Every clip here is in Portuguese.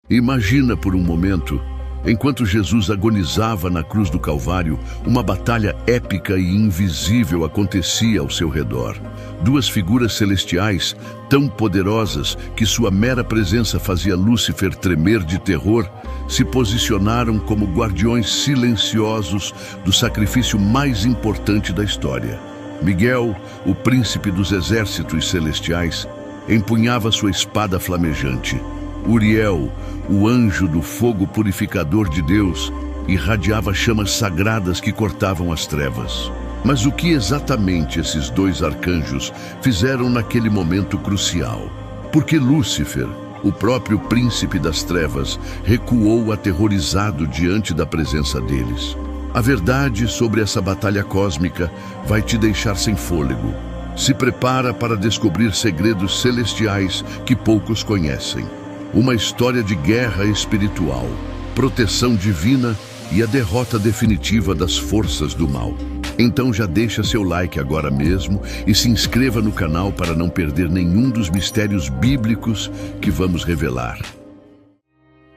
Imagina por um momento, enquanto Jesus agonizava na cruz do Calvário, uma batalha épica e invisível acontecia ao seu redor. Duas figuras celestiais tão poderosas que sua mera presença fazia Lúcifer tremer de terror, se posicionaram como guardiões silenciosos do sacrifício mais importante da história. Miguel, o príncipe dos exércitos celestiais, empunhava sua espada flamejante. Uriel, o anjo do fogo purificador de Deus, irradiava chamas sagradas que cortavam as trevas. Mas o que exatamente esses dois arcanjos fizeram naquele momento crucial? Porque Lúcifer, o próprio príncipe das trevas, recuou aterrorizado diante da presença deles. A verdade sobre essa batalha cósmica vai te deixar sem fôlego. Se prepara para descobrir segredos celestiais que poucos conhecem. Uma história de guerra espiritual, proteção divina e a derrota definitiva das forças do mal. Então já deixa seu like agora mesmo e se inscreva no canal para não perder nenhum dos mistérios bíblicos que vamos revelar.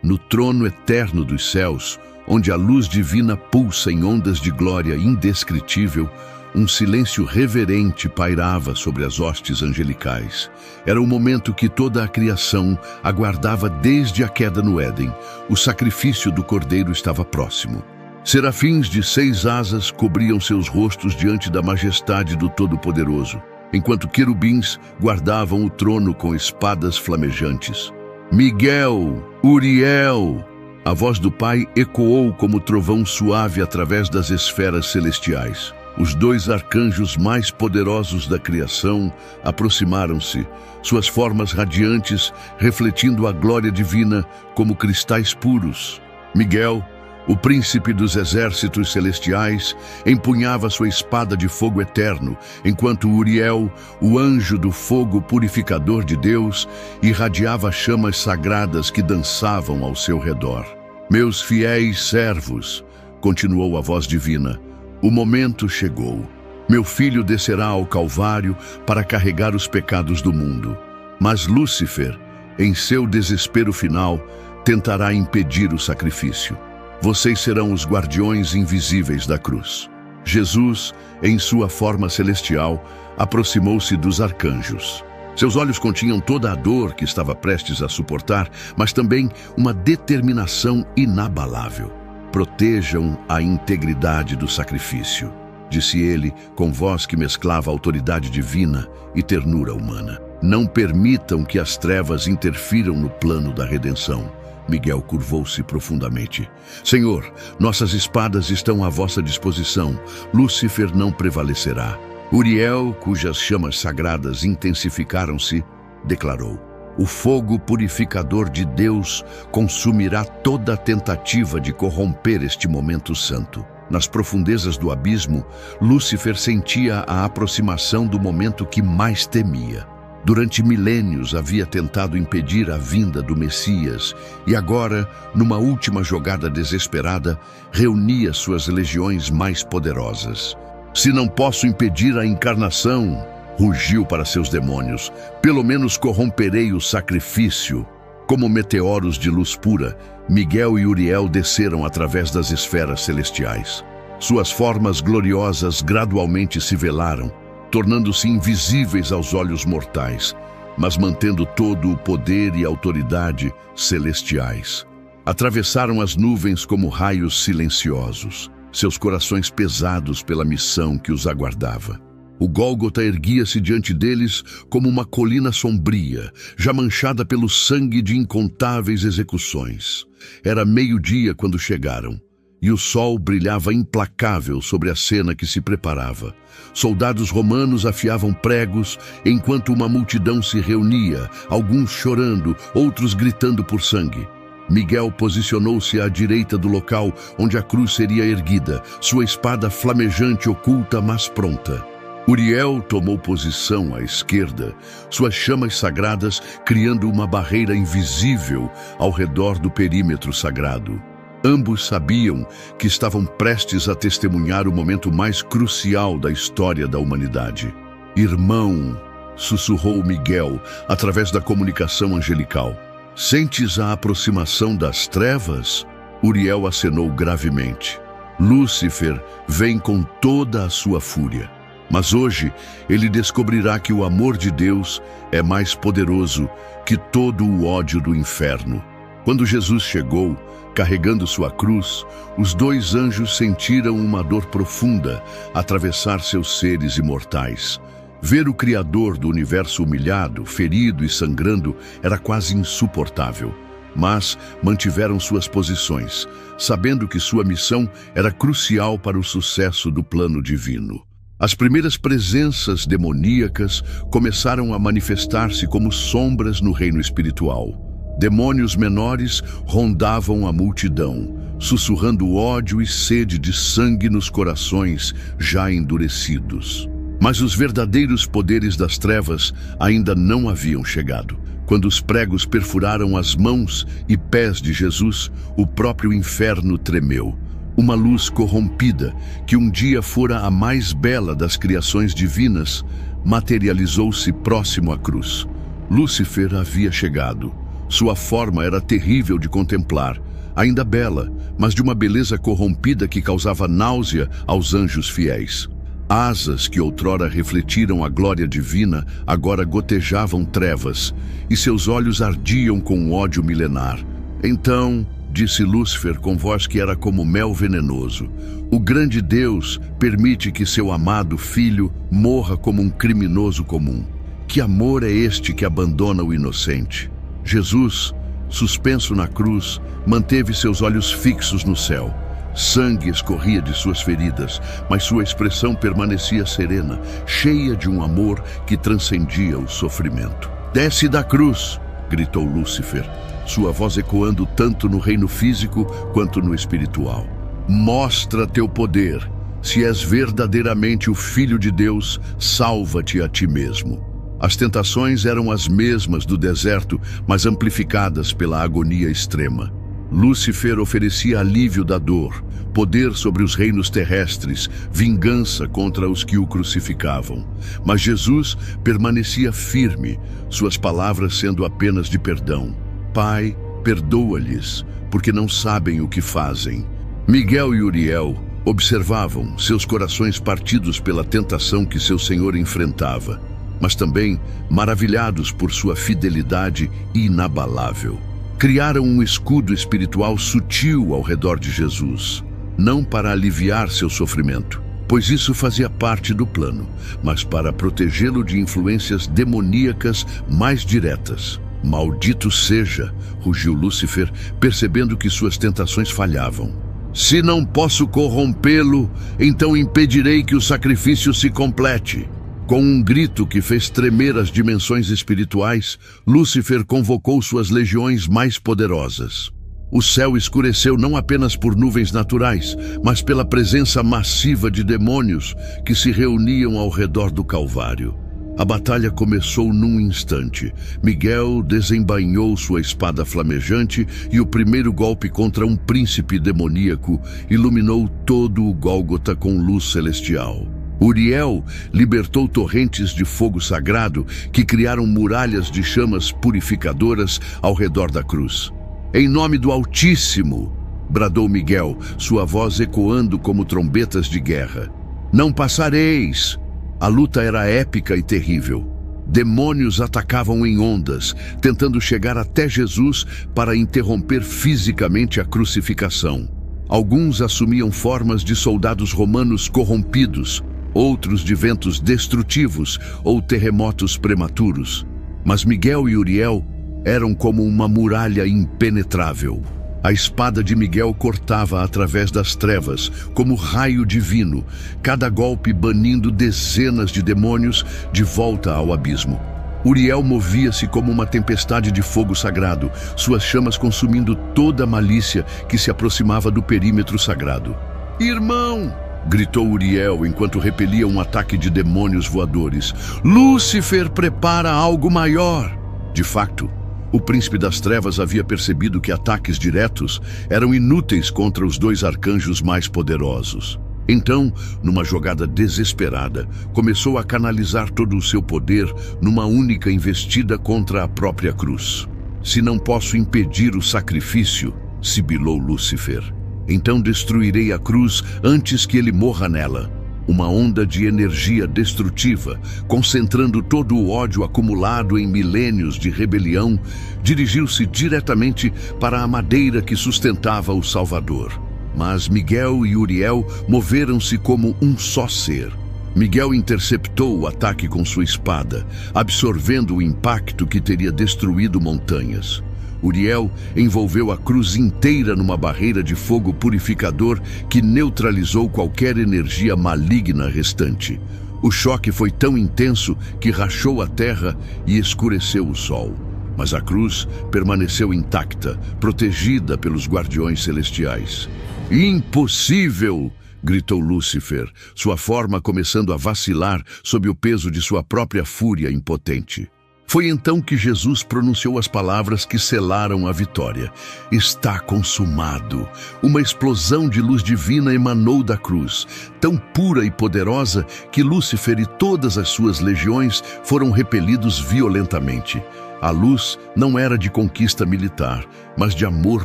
No trono eterno dos céus, onde a luz divina pulsa em ondas de glória indescritível, um silêncio reverente pairava sobre as hostes angelicais. Era o momento que toda a criação aguardava desde a queda no Éden. O sacrifício do Cordeiro estava próximo. Serafins de 6 asas cobriam seus rostos diante da majestade do Todo-Poderoso, enquanto querubins guardavam o trono com espadas flamejantes. Miguel, Uriel! A voz do Pai ecoou como trovão suave através das esferas celestiais. Os dois arcanjos mais poderosos da criação aproximaram-se, suas formas radiantes refletindo a glória divina como cristais puros. Miguel, o príncipe dos exércitos celestiais, empunhava sua espada de fogo eterno, enquanto Uriel, o anjo do fogo purificador de Deus, irradiava chamas sagradas que dançavam ao seu redor. Meus fiéis servos, continuou a voz divina, o momento chegou. Meu filho descerá ao Calvário para carregar os pecados do mundo. Mas Lúcifer, em seu desespero final, tentará impedir o sacrifício. Vocês serão os guardiões invisíveis da cruz. Jesus, em sua forma celestial, aproximou-se dos arcanjos. Seus olhos continham toda a dor que estava prestes a suportar, mas também uma determinação inabalável. Protejam a integridade do sacrifício, disse ele com voz que mesclava autoridade divina e ternura humana. Não permitam que as trevas interfiram no plano da redenção. Miguel curvou-se profundamente. Senhor, nossas espadas estão à vossa disposição. Lúcifer não prevalecerá. Uriel, cujas chamas sagradas intensificaram-se, declarou: o fogo purificador de Deus consumirá toda a tentativa de corromper este momento santo. Nas profundezas do abismo, Lúcifer sentia a aproximação do momento que mais temia. Durante milênios havia tentado impedir a vinda do Messias e agora, numa última jogada desesperada, reunia suas legiões mais poderosas. Se não posso impedir a encarnação, rugiu para seus demônios, pelo menos corromperei o sacrifício. Como meteoros de luz pura, Miguel e Uriel desceram através das esferas celestiais. Suas formas gloriosas gradualmente se velaram, tornando-se invisíveis aos olhos mortais, mas mantendo todo o poder e autoridade celestiais. Atravessaram as nuvens como raios silenciosos, seus corações pesados pela missão que os aguardava. O Gólgota erguia-se diante deles como uma colina sombria, já manchada pelo sangue de incontáveis execuções. Era meio-dia quando chegaram, e o sol brilhava implacável sobre a cena que se preparava. Soldados romanos afiavam pregos, enquanto uma multidão se reunia, alguns chorando, outros gritando por sangue. Miguel posicionou-se à direita do local onde a cruz seria erguida, sua espada flamejante oculta, mas pronta. Uriel tomou posição à esquerda, suas chamas sagradas criando uma barreira invisível ao redor do perímetro sagrado. Ambos sabiam que estavam prestes a testemunhar o momento mais crucial da história da humanidade. Irmão, sussurrou Miguel através da comunicação angelical. Sentes a aproximação das trevas? Uriel acenou gravemente. Lúcifer vem com toda a sua fúria. Mas hoje ele descobrirá que o amor de Deus é mais poderoso que todo o ódio do inferno. Quando Jesus chegou, carregando sua cruz, os dois anjos sentiram uma dor profunda atravessar seus seres imortais. Ver o Criador do universo humilhado, ferido e sangrando era quase insuportável. Mas mantiveram suas posições, sabendo que sua missão era crucial para o sucesso do plano divino. As primeiras presenças demoníacas começaram a manifestar-se como sombras no reino espiritual. Demônios menores rondavam a multidão, sussurrando ódio e sede de sangue nos corações já endurecidos. Mas os verdadeiros poderes das trevas ainda não haviam chegado. Quando os pregos perfuraram as mãos e pés de Jesus, o próprio inferno tremeu. Uma luz corrompida, que um dia fora a mais bela das criações divinas, materializou-se próximo à cruz. Lúcifer havia chegado. Sua forma era terrível de contemplar, ainda bela, mas de uma beleza corrompida que causava náusea aos anjos fiéis. Asas que outrora refletiram a glória divina agora gotejavam trevas, e seus olhos ardiam com ódio milenar. Então, disse Lúcifer com voz que era como mel venenoso, o grande Deus permite que seu amado filho morra como um criminoso comum. Que amor é este que abandona o inocente? Jesus, suspenso na cruz, manteve seus olhos fixos no céu. Sangue escorria de suas feridas, mas sua expressão permanecia serena, cheia de um amor que transcendia o sofrimento. Desce da cruz, gritou Lúcifer, sua voz ecoando tanto no reino físico quanto no espiritual. Mostra teu poder. Se és verdadeiramente o Filho de Deus, salva-te a ti mesmo. As tentações eram as mesmas do deserto, mas amplificadas pela agonia extrema. Lúcifer oferecia alívio da dor, poder sobre os reinos terrestres, vingança contra os que o crucificavam. Mas Jesus permanecia firme, suas palavras sendo apenas de perdão. Pai, perdoa-lhes, porque não sabem o que fazem. Miguel e Uriel observavam, seus corações partidos pela tentação que seu Senhor enfrentava, mas também maravilhados por sua fidelidade inabalável. Criaram um escudo espiritual sutil ao redor de Jesus, não para aliviar seu sofrimento, pois isso fazia parte do plano, mas para protegê-lo de influências demoníacas mais diretas. Maldito seja, rugiu Lúcifer, percebendo que suas tentações falhavam. Se não posso corrompê-lo, então impedirei que o sacrifício se complete. Com um grito que fez tremer as dimensões espirituais, Lúcifer convocou suas legiões mais poderosas. O céu escureceu não apenas por nuvens naturais, mas pela presença massiva de demônios que se reuniam ao redor do Calvário. A batalha começou num instante. Miguel desembainhou sua espada flamejante e o primeiro golpe contra um príncipe demoníaco iluminou todo o Gólgota com luz celestial. Uriel libertou torrentes de fogo sagrado que criaram muralhas de chamas purificadoras ao redor da cruz. Em nome do Altíssimo, bradou Miguel, sua voz ecoando como trombetas de guerra. Não passareis! A luta era épica e terrível. Demônios atacavam em ondas, tentando chegar até Jesus para interromper fisicamente a crucificação. Alguns assumiam formas de soldados romanos corrompidos, outros de ventos destrutivos ou terremotos prematuros. Mas Miguel e Uriel eram como uma muralha impenetrável. A espada de Miguel cortava através das trevas, como raio divino, cada golpe banindo dezenas de demônios de volta ao abismo. Uriel movia-se como uma tempestade de fogo sagrado, suas chamas consumindo toda a malícia que se aproximava do perímetro sagrado. «Irmão!» gritou Uriel enquanto repelia um ataque de demônios voadores. «Lúcifer prepara algo maior!» De facto, o príncipe das trevas havia percebido que ataques diretos eram inúteis contra os dois arcanjos mais poderosos. Então, numa jogada desesperada, começou a canalizar todo o seu poder numa única investida contra a própria cruz. Se não posso impedir o sacrifício, sibilou Lúcifer, então destruirei a cruz antes que ele morra nela. Uma onda de energia destrutiva, concentrando todo o ódio acumulado em milênios de rebelião, dirigiu-se diretamente para a madeira que sustentava o Salvador. Mas Miguel e Uriel moveram-se como um só ser. Miguel interceptou o ataque com sua espada, absorvendo o impacto que teria destruído montanhas. Uriel envolveu a cruz inteira numa barreira de fogo purificador que neutralizou qualquer energia maligna restante. O choque foi tão intenso que rachou a terra e escureceu o sol. Mas a cruz permaneceu intacta, protegida pelos guardiões celestiais. Impossível! Gritou Lúcifer, sua forma começando a vacilar sob o peso de sua própria fúria impotente. Foi então que Jesus pronunciou as palavras que selaram a vitória. Está consumado. Uma explosão de luz divina emanou da cruz, tão pura e poderosa que Lúcifer e todas as suas legiões foram repelidos violentamente. A luz não era de conquista militar, mas de amor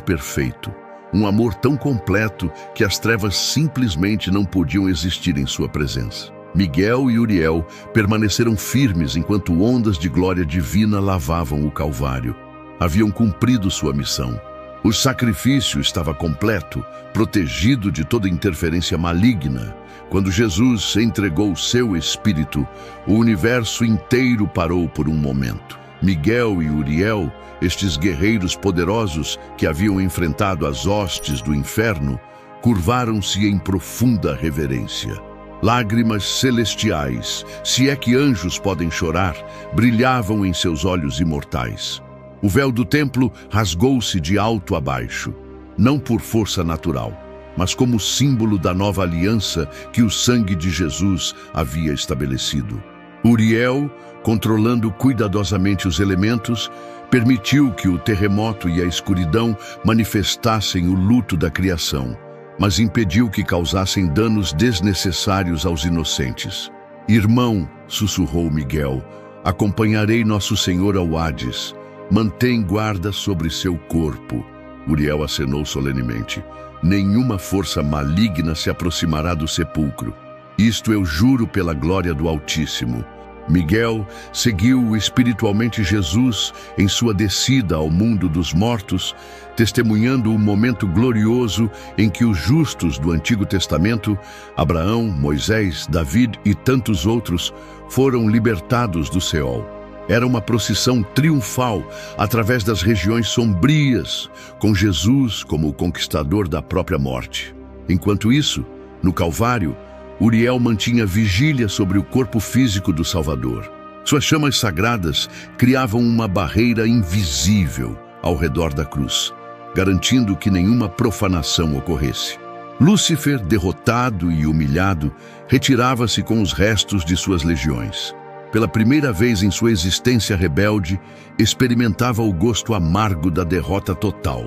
perfeito. Um amor tão completo que as trevas simplesmente não podiam existir em sua presença. Miguel e Uriel permaneceram firmes enquanto ondas de glória divina lavavam o Calvário. Haviam cumprido sua missão. O sacrifício estava completo, protegido de toda interferência maligna. Quando Jesus entregou seu espírito, o universo inteiro parou por um momento. Miguel e Uriel, estes guerreiros poderosos que haviam enfrentado as hostes do inferno, curvaram-se em profunda reverência. Lágrimas celestiais, se é que anjos podem chorar, brilhavam em seus olhos imortais. O véu do templo rasgou-se de alto a baixo, não por força natural, mas como símbolo da nova aliança que o sangue de Jesus havia estabelecido. Uriel, controlando cuidadosamente os elementos, permitiu que o terremoto e a escuridão manifestassem o luto da criação, mas impediu que causassem danos desnecessários aos inocentes. Irmão, sussurrou Miguel, acompanharei nosso Senhor ao Hades. Mantém guarda sobre seu corpo. Uriel acenou solenemente. Nenhuma força maligna se aproximará do sepulcro. Isto eu juro pela glória do Altíssimo. Miguel seguiu espiritualmente Jesus em sua descida ao mundo dos mortos, testemunhando o momento glorioso em que os justos do Antigo Testamento, Abraão, Moisés, David e tantos outros, foram libertados do Seol. Era uma procissão triunfal através das regiões sombrias, com Jesus como o conquistador da própria morte. Enquanto isso, no Calvário, Uriel mantinha vigília sobre o corpo físico do Salvador. Suas chamas sagradas criavam uma barreira invisível ao redor da cruz, garantindo que nenhuma profanação ocorresse. Lúcifer, derrotado e humilhado, retirava-se com os restos de suas legiões. Pela primeira vez em sua existência rebelde, experimentava o gosto amargo da derrota total.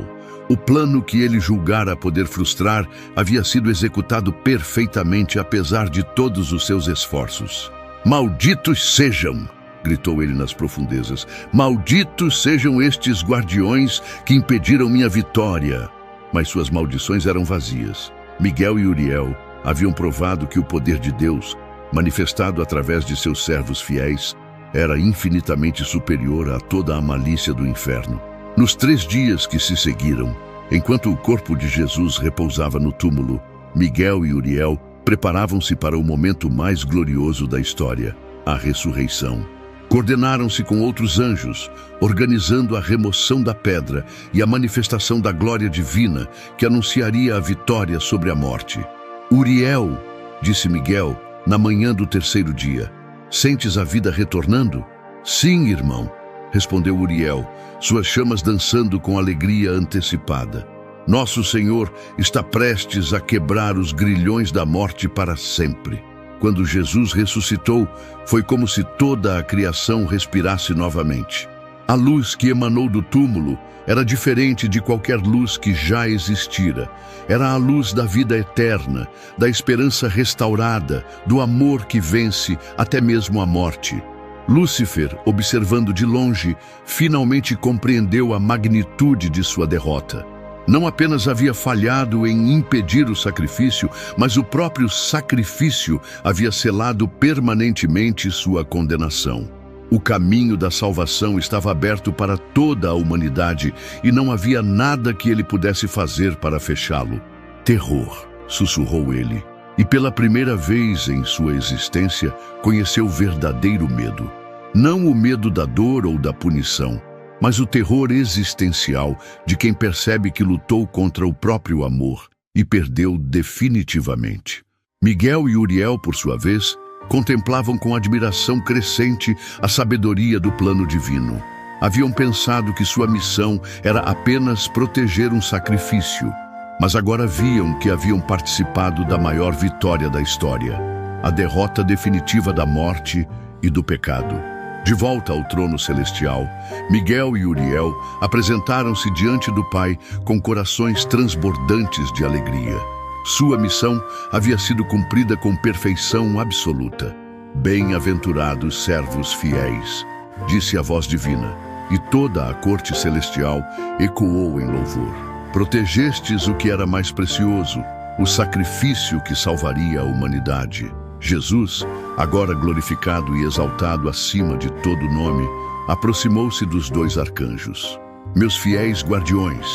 O plano que ele julgara poder frustrar havia sido executado perfeitamente apesar de todos os seus esforços. Malditos sejam! Gritou ele nas profundezas. Malditos sejam estes guardiões que impediram minha vitória! Mas suas maldições eram vazias. Miguel e Uriel haviam provado que o poder de Deus, manifestado através de seus servos fiéis, era infinitamente superior a toda a malícia do inferno. Nos 3 dias que se seguiram, enquanto o corpo de Jesus repousava no túmulo, Miguel e Uriel preparavam-se para o momento mais glorioso da história, a ressurreição. Coordenaram-se com outros anjos, organizando a remoção da pedra e a manifestação da glória divina que anunciaria a vitória sobre a morte. Uriel, disse Miguel, na manhã do 3º dia, sentes a vida retornando? Sim, irmão, respondeu Uriel, suas chamas dançando com alegria antecipada. Nosso Senhor está prestes a quebrar os grilhões da morte para sempre. Quando Jesus ressuscitou, foi como se toda a criação respirasse novamente. A luz que emanou do túmulo era diferente de qualquer luz que já existira. Era a luz da vida eterna, da esperança restaurada, do amor que vence até mesmo a morte. Lúcifer, observando de longe, finalmente compreendeu a magnitude de sua derrota. Não apenas havia falhado em impedir o sacrifício, mas o próprio sacrifício havia selado permanentemente sua condenação. O caminho da salvação estava aberto para toda a humanidade e não havia nada que ele pudesse fazer para fechá-lo. Terror, sussurrou ele, e pela primeira vez em sua existência conheceu o verdadeiro medo. Não o medo da dor ou da punição, mas o terror existencial de quem percebe que lutou contra o próprio amor e perdeu definitivamente. Miguel e Uriel, por sua vez, contemplavam com admiração crescente a sabedoria do plano divino. Haviam pensado que sua missão era apenas proteger um sacrifício, mas agora viam que haviam participado da maior vitória da história, a derrota definitiva da morte e do pecado. De volta ao trono celestial, Miguel e Uriel apresentaram-se diante do Pai com corações transbordantes de alegria. Sua missão havia sido cumprida com perfeição absoluta. Bem-aventurados servos fiéis, disse a voz divina, e toda a corte celestial ecoou em louvor. Protegestes o que era mais precioso, o sacrifício que salvaria a humanidade. Jesus, agora glorificado e exaltado acima de todo nome, aproximou-se dos dois arcanjos. Meus fiéis guardiões,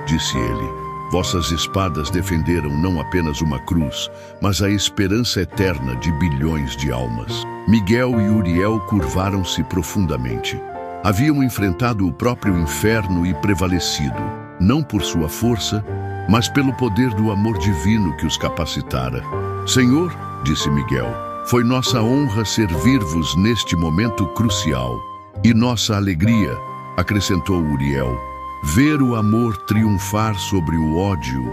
disse ele, vossas espadas defenderam não apenas uma cruz, mas a esperança eterna de bilhões de almas. Miguel e Uriel curvaram-se profundamente. Haviam enfrentado o próprio inferno e prevalecido, não por sua força, mas pelo poder do amor divino que os capacitara. Senhor, disse Miguel, foi nossa honra servir-vos neste momento crucial. E nossa alegria, acrescentou Uriel, ver o amor triunfar sobre o ódio,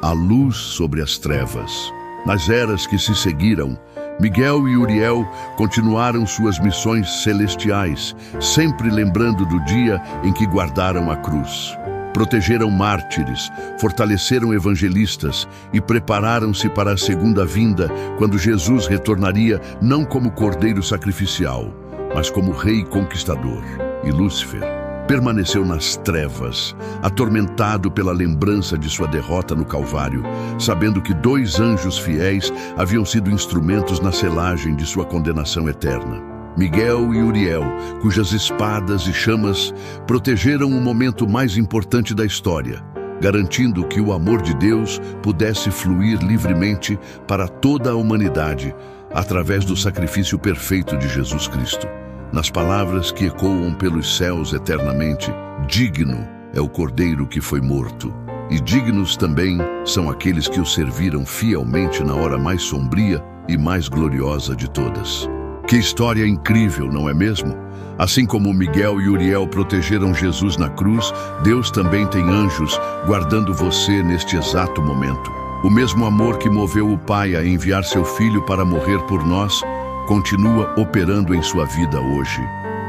a luz sobre as trevas. Nas eras que se seguiram, Miguel e Uriel continuaram suas missões celestiais, sempre lembrando do dia em que guardaram a cruz. Protegeram mártires, fortaleceram evangelistas e prepararam-se para a segunda vinda, quando Jesus retornaria não como cordeiro sacrificial, mas como rei conquistador. E Lúcifer permaneceu nas trevas, atormentado pela lembrança de sua derrota no Calvário, sabendo que dois anjos fiéis haviam sido instrumentos na selagem de sua condenação eterna. Miguel e Uriel, cujas espadas e chamas protegeram o momento mais importante da história, garantindo que o amor de Deus pudesse fluir livremente para toda a humanidade através do sacrifício perfeito de Jesus Cristo. Nas palavras que ecoam pelos céus eternamente, digno é o Cordeiro que foi morto, e dignos também são aqueles que o serviram fielmente na hora mais sombria e mais gloriosa de todas. Que história incrível, não é mesmo? Assim como Miguel e Uriel protegeram Jesus na cruz, Deus também tem anjos guardando você neste exato momento. O mesmo amor que moveu o Pai a enviar seu Filho para morrer por nós, continua operando em sua vida hoje.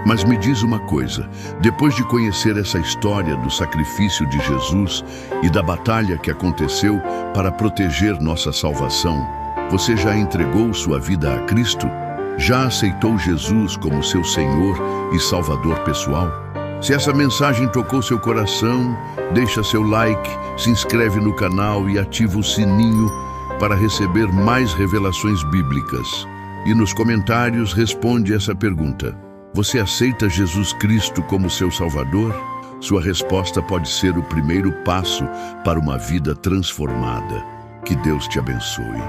Mas me diz uma coisa, depois de conhecer essa história do sacrifício de Jesus e da batalha que aconteceu para proteger nossa salvação, você já entregou sua vida a Cristo? Já aceitou Jesus como seu Senhor e Salvador pessoal? Se essa mensagem tocou seu coração, deixa seu like, se inscreve no canal e ativa o sininho para receber mais revelações bíblicas. E nos comentários responde essa pergunta: você aceita Jesus Cristo como seu Salvador? Sua resposta pode ser o primeiro passo para uma vida transformada. Que Deus te abençoe.